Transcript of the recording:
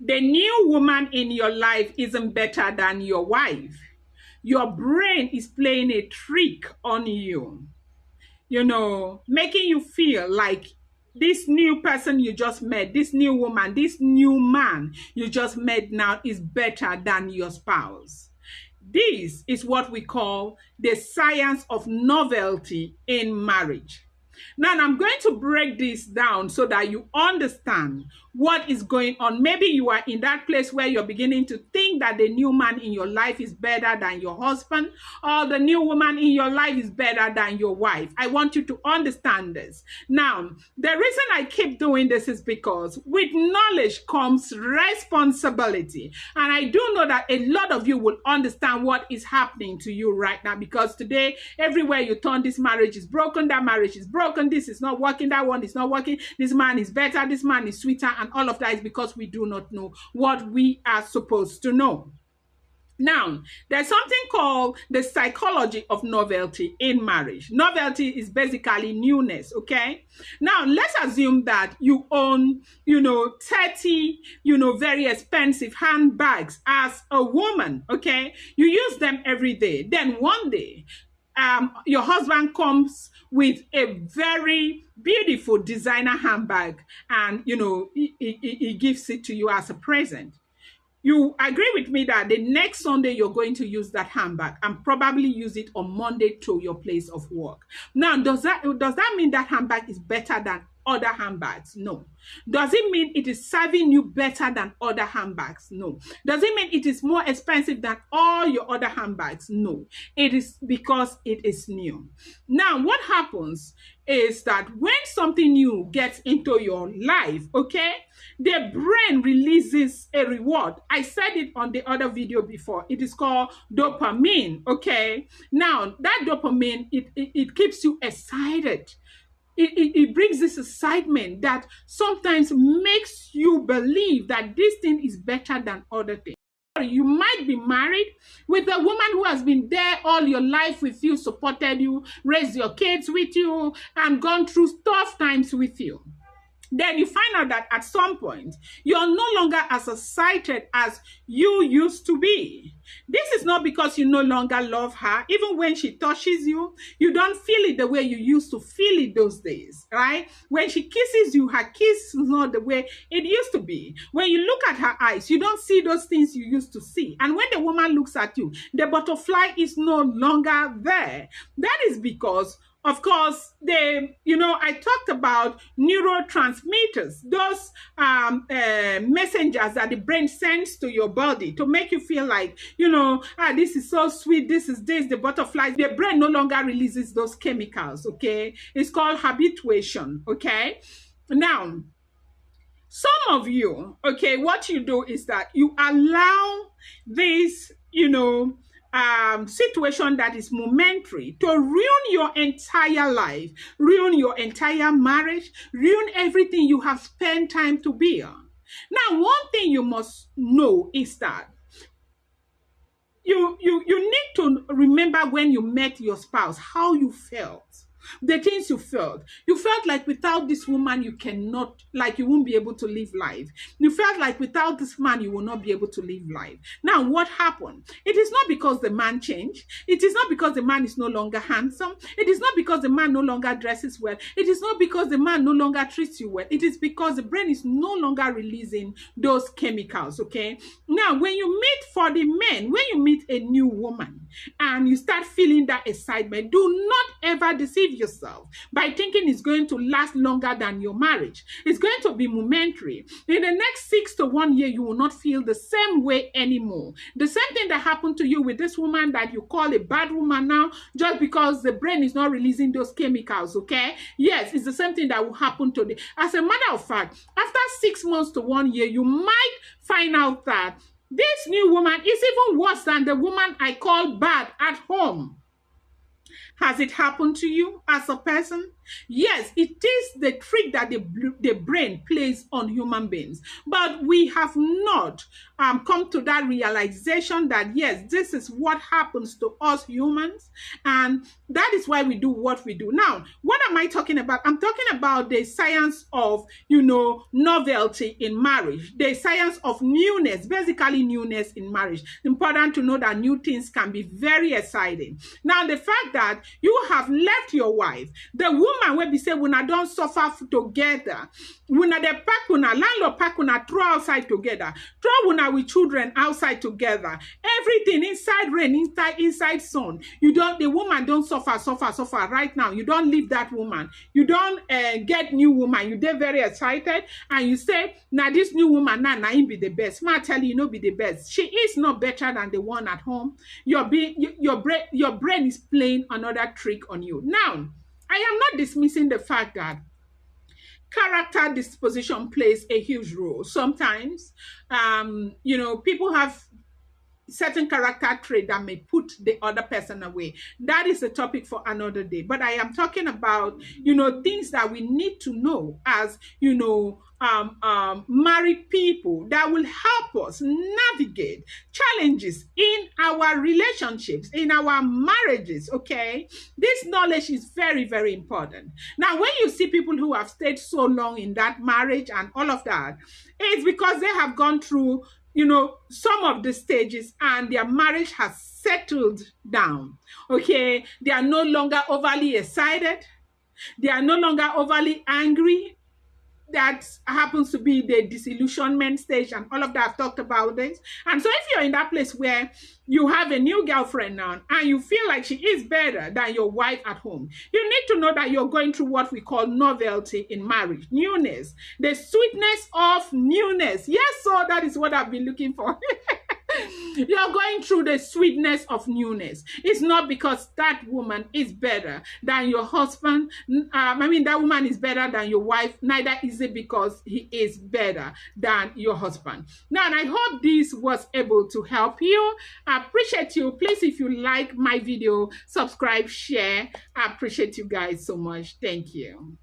The new woman in your life isn't better than your wife. Your brain is playing a trick on you, making you feel like this new person you just met, this new woman, this new man you just met now is better than your spouse. This is what we call the science of novelty in marriage. Now, I'm going to break this down so that you understand what is going on. Maybe you are in that place where you're beginning to think that the new man in your life is better than your husband, or the new woman in your life is better than your wife. I want you to understand this. Now, the reason I keep doing this is because with knowledge comes responsibility. And I do know that a lot of you will understand what is happening to you right now, because today, everywhere you turn, this marriage is broken, that marriage is broken, this is not working, that one is not working, this man is better, this man is sweeter, and all of that is because we do not know what we are supposed to know. Now, there's something called the psychology of novelty in marriage. Novelty is basically newness, okay? Now, let's assume that you own, 30, very expensive handbags as a woman, okay? You use them every day. Then one day, your husband comes with a very beautiful designer handbag and, he gives it to you as a present. You agree with me that the next Sunday you're going to use that handbag and probably use it on Monday to your place of work. Now, does that mean that handbag is better than other handbags? No. Does it mean it is serving you better than other handbags? No. Does it mean it is more expensive than all your other handbags? No. It is because it is new. Now, what happens is that when something new gets into your life, okay, the brain releases a reward. I said it on the other video before. It is called dopamine, okay? Now, that dopamine, it keeps you excited. It brings this excitement that sometimes makes you believe that this thing is better than other things. You might be married with a woman who has been there all your life with you, supported you, raised your kids with you, and gone through tough times with you. Then you find out that at some point, you're no longer as excited as you used to be. This is not because you no longer love her. Even when she touches you, you don't feel it the way you used to feel it those days, right? When she kisses you, her kiss is not the way it used to be. When you look at her eyes, you don't see those things you used to see. And when the woman looks at you, the butterfly is no longer there. That is because, of course, I talked about neurotransmitters, those messengers that the brain sends to your body to make you feel like, this is so sweet, this is this, the butterflies. The brain no longer releases those chemicals, okay? It's called habituation, okay? Now, some of you, okay, what you do is that you allow this, situation that is momentary to ruin your entire life, ruin your entire marriage, ruin everything you have spent time to build. Now, one thing you must know is that you need to remember when you met your spouse, how you felt. The things you felt. You felt like without this woman, you won't be able to live life. You felt like without this man, you will not be able to live life. Now, what happened? It is not because the man changed. It is not because the man is no longer handsome. It is not because the man no longer dresses well. It is not because the man no longer treats you well. It is because the brain is no longer releasing those chemicals, okay? Now, when you meet, for the men, when you meet a new woman and you start feeling that excitement, do not ever deceive yourself by thinking it's going to last longer than your marriage. It's going to be momentary. In the next 6 to 1 year, you will not feel the same way anymore. The same thing that happened to you with this woman that you call a bad woman now, just because the brain is not releasing those chemicals, okay? Yes, it's the same thing that will happen today. As a matter of fact, after 6 months to 1 year, you might find out that this new woman is even worse than the woman I call bad at home. Has it happened to you as a person? Yes, it is the trick that the brain plays on human beings. But we have not come to that realization that, yes, this is what happens to us humans. And that is why we do what we do. Now, what am I talking about? I'm talking about the science of, novelty in marriage, the science of newness, basically newness in marriage. Important to know that new things can be very exciting. Now, the fact that you have left your wife, the woman will be say, when I don't suffer together, when I pack, when I landlord pack, when I throw outside together, throw when I with children outside together, everything inside rain, inside sun. The woman don't suffer right now. You don't leave that woman. You don't get new woman. You get very excited and you say, now this new woman, now be the best. Ma tell you, be the best. She is not better than the one at home. Your brain is playing another trick on you. Now, I am not dismissing the fact that character disposition plays a huge role. Sometimes, people have certain character trait that may put the other person away. That is a topic for another day. But I am talking about, things that we need to know as, married people that will help us navigate challenges in our relationships, in our marriages, okay? This knowledge is very, very important. Now, when you see people who have stayed so long in that marriage and all of that, it's because they have gone through some of the stages and their marriage has settled down. Okay, they are no longer overly excited, they are no longer overly angry. That happens to be the disillusionment stage and all of that. I've talked about this. And so if you're in that place where you have a new girlfriend now and you feel like she is better than your wife at home, you need to know that you're going through what we call novelty in marriage, newness, the sweetness of newness. Yes, so that is what I've been looking for. You're going through the sweetness of newness. It's not because that woman is better than your husband. That woman is better than your wife. Neither is it because he is better than your husband. Now, and I hope this was able to help you. I appreciate you. Please, if you like my video, subscribe, share. I appreciate you guys so much. Thank you.